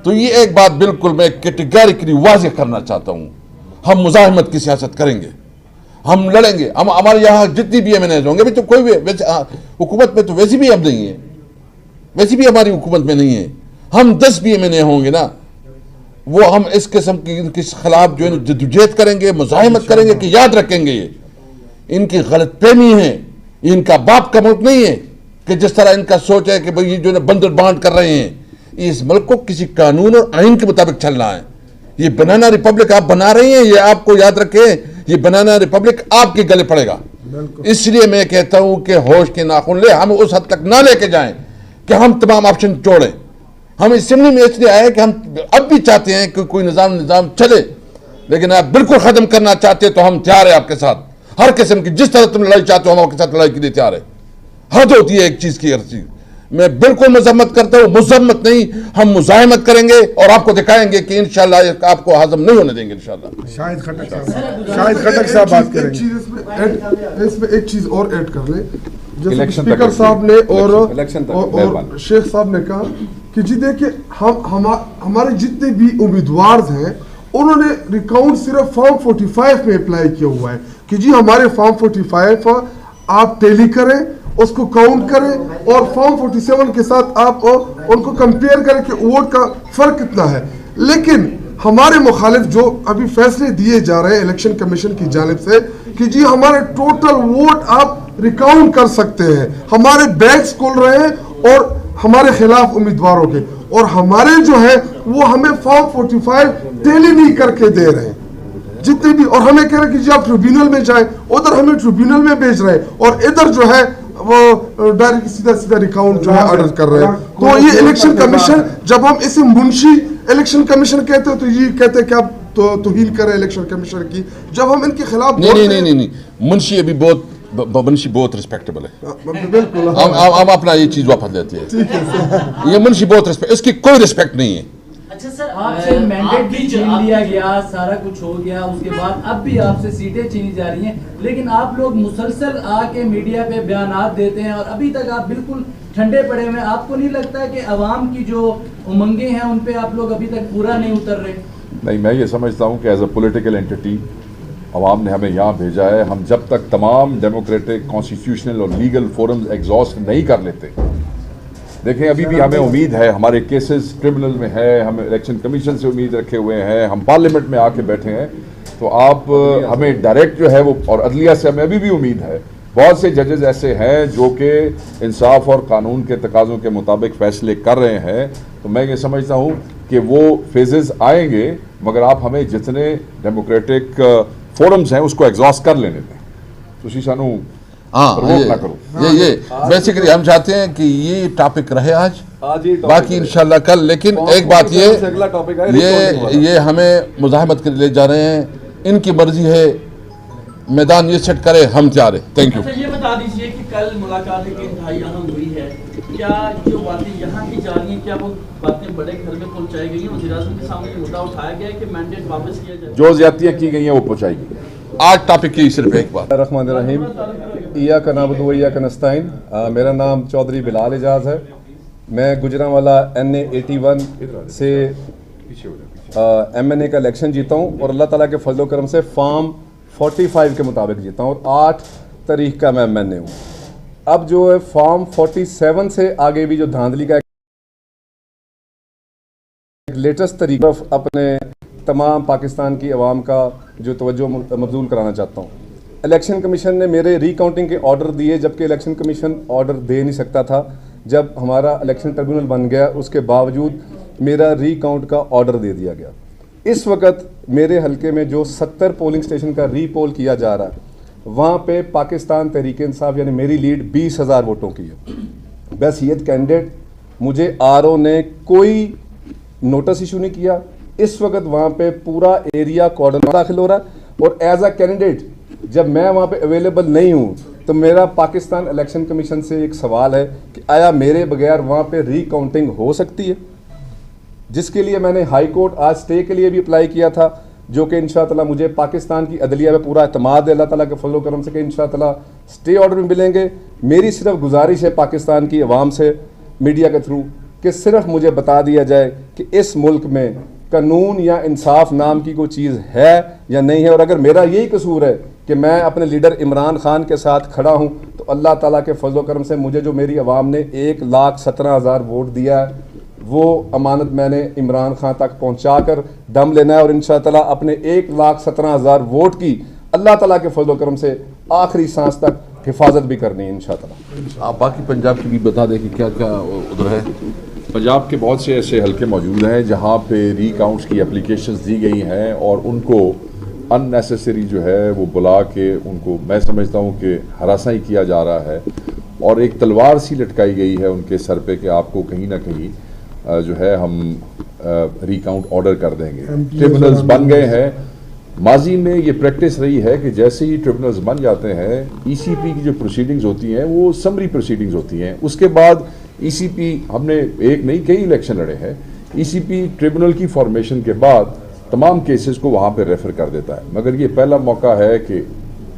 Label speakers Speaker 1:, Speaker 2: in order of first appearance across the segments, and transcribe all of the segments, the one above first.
Speaker 1: تو یہ ایک بات بالکل میں کیٹیگریکلی واضح کرنا چاہتا ہوں، ہم مزاحمت کی سیاست کریں گے، ہم لڑیں گے. ہمارے یہاں جتنی بھی ایم این ایز ہوں گے، تو کوئی بھی حکومت میں تو ویسی بھی ہم نہیں ہیں، ویسی بھی ہماری حکومت میں نہیں ہے. ہم 10 بھی ایم این اے ہوں گے نا، وہ ہم اس قسم کی ان کے خلاف جو ہے جدوجہد کریں گے، مزاحمت کریں گے کہ یاد رکھیں گے یہ ان کی غلط فہمی ہے، ان کا باپ کا ملک نہیں ہے کہ جس طرح ان کا سوچ ہے کہ بھئی یہ جو ہے بندر بانٹ کر رہے ہیں. اس ملک کو کسی قانون اور آئین کے مطابق چلنا ہے. یہ بنانا ریپبلک آپ بنا رہی ہیں، یہ آپ کو یاد رکھیں، یہ بنانا ریپبلک آپ کے گلے پڑے گا. اس لیے میں کہتا ہوں کہ ہوش کے ناخن لے، ہم اس حد تک نہ لے کے جائیں کہ ہم تمام آپشن چھوڑیں. ہم اسمبلی میں اس لیے آئے کہ ہم اب بھی چاہتے ہیں کہ کوئی نظام چلے، لیکن آپ بالکل ختم کرنا چاہتے تو ہم تیار ہیں آپ کے ساتھ. ہر قسم کی جس طرح تم لڑائی چاہتے ہو ہم آپ کے ساتھ لڑائی کے لیے تیار ہے. حد ہوتی ہے ایک چیز کی، ہر چیز میں بالکل مذمت کرتا ہوں، مذمت نہیں، ہم مزاحمت کریں گے اور آپ کو دکھائیں گے کہ انشاءاللہ آپ کو ہضم نہیں ہونے دیں گے انشاءاللہ.
Speaker 2: شاہد خٹک صاحب بات کریں گے. اس میں ایک چیز اور ایڈ کر لیں، جیسے اسپیکر صاحب نے اور شیخ صاحب نے کہا کہ جی دیکھیں ہمارے جتنے بھی امیدوار ہیں انہوں نے ریکاؤنٹ صرف فارم 45 میں اپلائی کیا ہوا ہے کہ جی ہمارے فارم 45 آپ ٹیلی کریں، اس کو کاؤنٹ کریں اور فارم 47 کے ساتھ آپ ان کو کمپیئر کریں کہ ووٹ کا فرق کتنا ہے. لیکن ہمارے مخالف جو ابھی فیصلے دیے جا رہے ہیں الیکشن کمیشن کی جانب سے کہ جی ہمارے ٹوٹل ووٹ آپ ریکاؤنٹ کر سکتے ہیں، ہمارے بیگز کھل رہے ہیں اور ہمارے خلاف امیدواروں کے، اور ہمارے جو ہے وہ ہمیں فارم 45 ٹیلی نہیں کر کے دے رہے ہیں جتنے بھی، اور ہمیں کہہ رہے ہیں کہ جی آپ ٹریبیونل میں جائیں، ادھر ہمیں ٹریبیونل میں بھیج رہے ہیں اور ادھر جو ہے وہ ڈائریکٹ سیدھا ریکاؤنٹ جو ہے آرڈر کر رہے ہیں. تو یہ الیکشن کمیشن، جب ہم اسے منشی الیکشن کمیشن کہتے ہیں تو یہ کہتے ہیں کہ آپ توہین کریں الیکشن کمیشن کی. جب ہم ان کے خلاف
Speaker 1: نہیں منشی ابھی بہت ریسپیکٹیبل ہے، بالکل ہم اپنا یہ چیز واپس لیتے ہیں. یہ منشی بہت ریسپیکٹ، اس کی کوئی ریسپیکٹ نہیں ہے.
Speaker 3: اچھا سر، آپ سے مینڈیٹ بھی چھین لیا گیا، سارا کچھ ہو گیا، اس کے بعد اب بھی آپ سے سیٹیں چھینی جا رہی ہیں، لیکن آپ لوگ مسلسل آ کے میڈیا پہ بیانات دیتے ہیں اور ابھی تک آپ بالکل ٹھنڈے پڑے ہوئے ہیں. آپ کو نہیں لگتا کہ عوام کی جو امنگیں ہیں ان پہ آپ لوگ ابھی تک پورا نہیں اتر رہے؟
Speaker 4: نہیں، میں یہ سمجھتا ہوں کہ ایز اے پولیٹیکل اینٹی عوام نے ہمیں یہاں بھیجا ہے. ہم جب تک تمام ڈیموکریٹک، کانسٹیٹیوشنل اور لیگل فورمز ایگزاسٹ نہیں کر لیتے، دیکھیں ابھی بھی ہمیں امید ہے، ہمارے کیسز کرمنل میں ہے، ہم الیکشن کمیشن سے امید رکھے ہوئے ہیں، ہم پارلیمنٹ میں آ کے بیٹھے ہیں. تو آپ ہمیں ڈائریکٹ جو ہے وہ، اور عدلیہ سے ہمیں ابھی بھی امید ہے. بہت سے ججز ایسے ہیں جو کہ انصاف اور قانون کے تقاضوں کے مطابق فیصلے کر رہے ہیں. تو میں یہ سمجھتا ہوں کہ وہ فیزز آئیں گے، مگر آپ ہمیں جتنے ڈیموکریٹک فورمز ہیں اس کو ایگزاسٹ کر لینے دیں. تو سانو نہ کرو. یہ
Speaker 1: بیسیکلی ہم چاہتے ہیں کہ یہ ٹاپک رہے آج، باقی انشاءاللہ کل. لیکن ایک بات یہ ہمیں مزاحمت کے لیے جا رہے ہیں، ان کی مرضی ہے، میدان یہ سیٹ کرے، ہم تیار ہیں. Thank you.
Speaker 5: یہ بتا دیجئے کہ کل ملاقات ایک انتہائی اہم ہوئی ہے، کیا جو باتیں یہاں کی جا رہی ہیں کیا وہ باتیں بڑے گھر میں پہنچائی گئی ہیں؟ وزیر اعظم کے سامنے یہ مدعا اٹھایا گیا ہے کہ مینڈیٹ واپس کیا جائے.
Speaker 4: جو زیادتیاں کی گئی ہیں وہ پہنچائی گئی.
Speaker 1: آج ٹاپک کی صرف ایک بات.
Speaker 6: الرحمن الرحیم. ایاک نعبد و ایاک نستعین. میرا نام چودھری بلال اعجاز ہے. میں گجرانوالا NA 81 سے MNA کا الیکشن جیتا ہوں اور اللہ تعالیٰ کے فضل و کرم سے فارم 45 کے مطابق جیتا ہوں اور 8 تاریخ کا میں MNA ہوں. اب جو ہے فارم 47 سے آگے بھی جو دھاندلی کا ایک لیٹسٹ طریقہ اپنے تمام پاکستان کی عوام کا جو توجہ مبذول کرانا چاہتا ہوں. الیکشن کمیشن نے میرے ری کاؤنٹنگ کے آرڈر دیے، جبکہ الیکشن کمیشن آرڈر دے نہیں سکتا تھا. جب ہمارا الیکشن ٹریبیونل بن گیا اس کے باوجود میرا ری کاؤنٹ کا آرڈر دے دیا گیا. اس وقت میرے حلقے میں جو 70 پولنگ سٹیشن کا ری پول کیا جا رہا ہے وہاں پہ پاکستان تحریک انصاف یعنی میری لیڈ 20,000 ووٹوں کی ہے. بحیثیت کینڈیڈیٹ مجھے RO نے کوئی نوٹس ایشو نہیں کیا. اس وقت وہاں پہ پورا ایریا کارڈن داخل ہو رہا ہے اور ایز اے کینڈیڈیٹ جب میں وہاں پہ اویلیبل نہیں ہوں تو میرا پاکستان الیکشن کمیشن سے ایک سوال ہے کہ آیا میرے بغیر وہاں پہ ری کاؤنٹنگ ہو سکتی ہے، جس کے لیے میں نے ہائی کورٹ آج سٹے کے لیے بھی اپلائی کیا تھا، جو کہ انشاءاللہ مجھے پاکستان کی عدلیہ میں پورا اعتماد ہے اللہ تعالیٰ کے فضل و کرم سے کہ انشاءاللہ سٹے آرڈر میں ملیں گے. میری صرف گزارش ہے پاکستان کی عوام سے میڈیا کے تھرو کہ صرف مجھے بتا دیا جائے کہ اس ملک میں قانون یا انصاف نام کی کوئی چیز ہے یا نہیں ہے، اور اگر میرا یہی قصور ہے کہ میں اپنے لیڈر عمران خان کے ساتھ کھڑا ہوں تو اللہ تعالیٰ کے فضل و کرم سے مجھے جو میری عوام نے 1,17,000 ووٹ دیا ہے وہ امانت میں نے عمران خان تک پہنچا کر دم لینا ہے، اور انشاءاللہ اپنے 1,17,000 ووٹ کی اللہ تعالیٰ کے فضل و کرم سے آخری سانس تک حفاظت بھی کرنی ہے انشاءاللہ۔
Speaker 1: آپ باقی پنجاب کی بھی بتا دیں کہ کیا کیا ادھر ہے۔
Speaker 4: پنجاب کے بہت سے ایسے حلقے موجود ہیں جہاں پہ ری کاؤنٹس کی اپلیکیشنز دی گئی ہیں اور ان کو ان نیسیسری جو ہے وہ بلا کے ان کو میں سمجھتا ہوں کہ ہراساں ہی کیا جا رہا ہے، اور ایک تلوار سی لٹکائی گئی ہے ان کے سر پہ کہ آپ کو کہیں نہ کہیں جو ہے ہم ری کاؤنٹ آرڈر کر دیں گے۔ ٹریبونلز بن گئے ہیں، ماضی میں یہ پریکٹس رہی ہے کہ جیسے ہی ٹریبونلز بن جاتے ہیں ای سی پی کی جو پروسیڈنگز ہوتی ہیں وہ سمری پروسیڈنگز ہوتی ہیں، اس کے بعد ای سی پی ہم نے ایک نہیں کئی الیکشن لڑے ہیں، ای سی پی ٹریبونل کی فارمیشن کے بعد تمام کیسز کو وہاں پہ ریفر کر دیتا ہے، مگر یہ پہلا موقع ہے کہ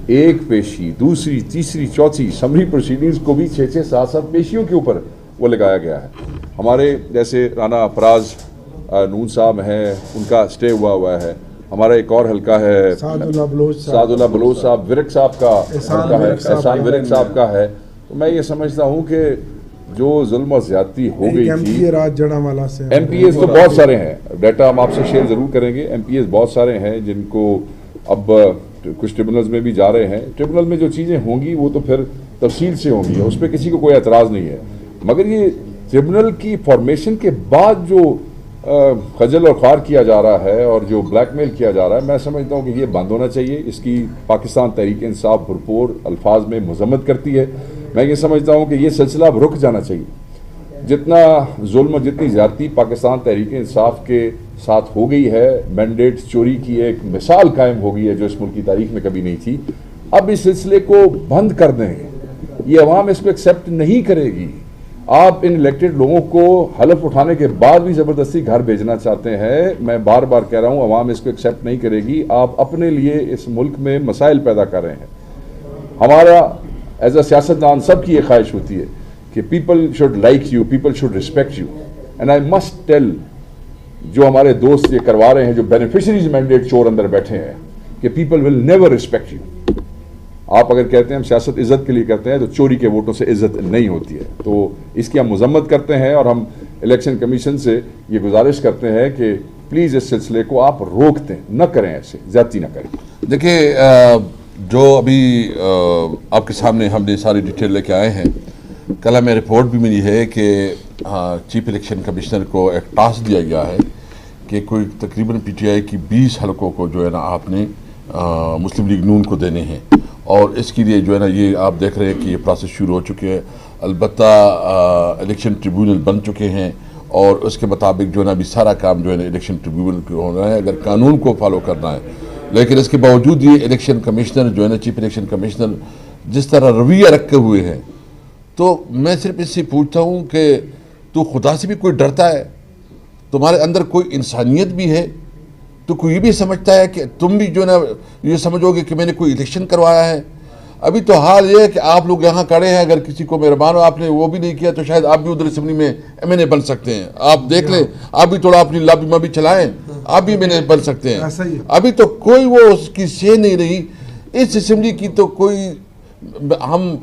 Speaker 4: ایک پیشی دوسری تیسری چوتھی سمری پروسیڈنگز کو بھی 6-7 پیشیوں کے اوپر وہ لگایا گیا ہے۔ ہمارے جیسے رانا افراز نون صاحب ہیں، ان کا سٹے ہوا ہے، ہمارا ایک اور حلقہ ہے سعد اللہ بلوچ صاحب ورک صاحب کا حلقہ ہے، احسان ورک صاحب کا ہے، تو میں یہ سمجھتا ہوں کہ جو ظلم و زیادتی ہو گئی تھی، ایم پی ایز تو بہت سارے ہیں، ڈیٹا ہم آپ سے شیئر ضرور کریں گے، ایم پی ایز بہت سارے ہیں جن کو اب کچھ ٹریبونلز میں بھی جا رہے ہیں، ٹریبونل میں جو چیزیں ہوں گی وہ تو پھر تفصیل سے ہوں گی، اس پہ کسی کو کوئی اعتراض نہیں ہے، مگر یہ ٹریبونل کی فارمیشن کے بعد جو خجل اور خوار کیا جا رہا ہے اور جو بلیک میل کیا جا رہا ہے، میں سمجھتا ہوں کہ یہ بند ہونا چاہیے۔ اس کی پاکستان تحریک انصاف بھرپور الفاظ میں مذمت کرتی ہے۔ میں یہ سمجھتا ہوں کہ یہ سلسلہ اب رک جانا چاہیے۔ جتنا ظلم اور جتنی زیادتی پاکستان تحریک انصاف کے ساتھ ہو گئی ہے، مینڈیٹ چوری کی ایک مثال قائم ہو گئی ہے جو اس ملک کی تاریخ میں کبھی نہیں تھی، اب اس سلسلے کو بند کر دیں، یہ عوام اس کو ایکسیپٹ نہیں کرے گی۔ آپ ان الیکٹڈ لوگوں کو حلف اٹھانے کے بعد بھی زبردستی گھر بھیجنا چاہتے ہیں، میں بار بار کہہ رہا ہوں عوام اس کو ایکسیپٹ نہیں کرے گی۔ آپ اپنے لیے اس ملک میں مسائل پیدا کر رہے ہیں۔ ہمارا ایز اے سیاستدان سب کی یہ خواہش ہوتی ہے کہ people should like you, people should respect you, and I must tell جو ہمارے دوست یہ کروا رہے ہیں، جو بینیفیشریز مینڈیٹ چور اندر بیٹھے ہیں، کہ people will never respect you. آپ اگر کہتے ہیں ہم سیاست عزت کے لیے کرتے ہیں تو چوری کے ووٹوں سے عزت نہیں ہوتی ہے، تو اس کی ہم مذمت کرتے ہیں، اور ہم الیکشن کمیشن سے یہ گزارش کرتے ہیں کہ پلیز اس سلسلے کو آپ روک دیں، نہ کریں، ایسے زیادتی نہ کریں۔
Speaker 1: دیکھیے جو ابھی آپ کے سامنے ہم نے ساری ڈیٹیل لے کے آئے ہیں، کل ہمیں رپورٹ بھی ملی ہے کہ چیف الیکشن کمشنر کو ایک ٹاسک دیا گیا ہے کہ کوئی تقریباً پی ٹی آئی کی 20 حلقوں کو جو ہے نا آپ نے مسلم لیگ نون کو دینے ہیں، اور اس کے لیے جو ہے نا یہ آپ دیکھ رہے ہیں کہ یہ پروسیس شروع ہو چکے ہیں۔ البتہ الیکشن ٹریبیونل بن چکے ہیں، اور اس کے مطابق جو ہے نا ابھی سارا کام جو ہے نا الیکشن ٹریبیونل کو ہونا ہے اگر قانون کو فالو کرنا ہے، لیکن اس کے باوجود یہ الیکشن کمشنر جو ہے نا چیف الیکشن کمشنر جس طرح رویہ رکھے ہوئے ہیں، تو میں صرف اس سے پوچھتا ہوں کہ تو خدا سے بھی کوئی ڈرتا ہے؟ تمہارے اندر کوئی انسانیت بھی ہے؟ تو کوئی بھی سمجھتا ہے کہ تم بھی جو ہے نا یہ سمجھو گے کہ میں نے کوئی الیکشن کروایا ہے؟ ابھی تو حال یہ ہے کہ آپ لوگ یہاں کھڑے ہیں، اگر کسی کو مہربان ہو آپ نے وہ بھی نہیں کیا تو شاید آپ بھی ادھر اسمبلی میں ایم این اے بن سکتے ہیں۔ آپ دیکھ لیں، آپ بھی تھوڑا اپنی لابی میں بھی چلائیں، آپ بھی ایم این اے بن سکتے ہیں۔ ابھی تو کوئی وہ اس کی سے نہیں رہی اس اسمبلی کی، تو کوئی ہم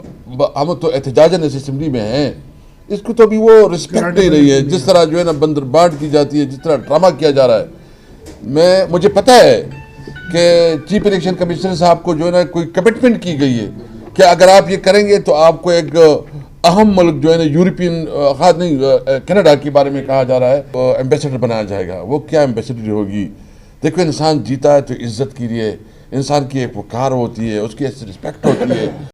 Speaker 1: تو احتجاجاً اس اسمبلی میں ہیں، اس کو تو ابھی وہ رسپیکٹ نہیں رہی ہے، جس طرح جو ہے نا بندر بانٹ کی جاتی ہے، جس طرح ڈرامہ کیا جا رہا ہے۔ مجھے پتہ ہے کہ چیف الیکشن کمشنر صاحب کو جو ہے نا کوئی کمٹمنٹ کی گئی ہے کہ اگر آپ یہ کریں گے تو آپ کو ایک اہم ملک جو ہے نا یورپین کینیڈا کے بارے میں کہا جا رہا ہے ایمبیسڈر بنایا جائے گا۔ وہ کیا ایمبیسڈر ہوگی؟ دیکھو انسان جیتا ہے تو عزت کے لیے، انسان کی ایک وقار ہوتی ہے، اس کی ایسی رسپیکٹ ہوتی ہے۔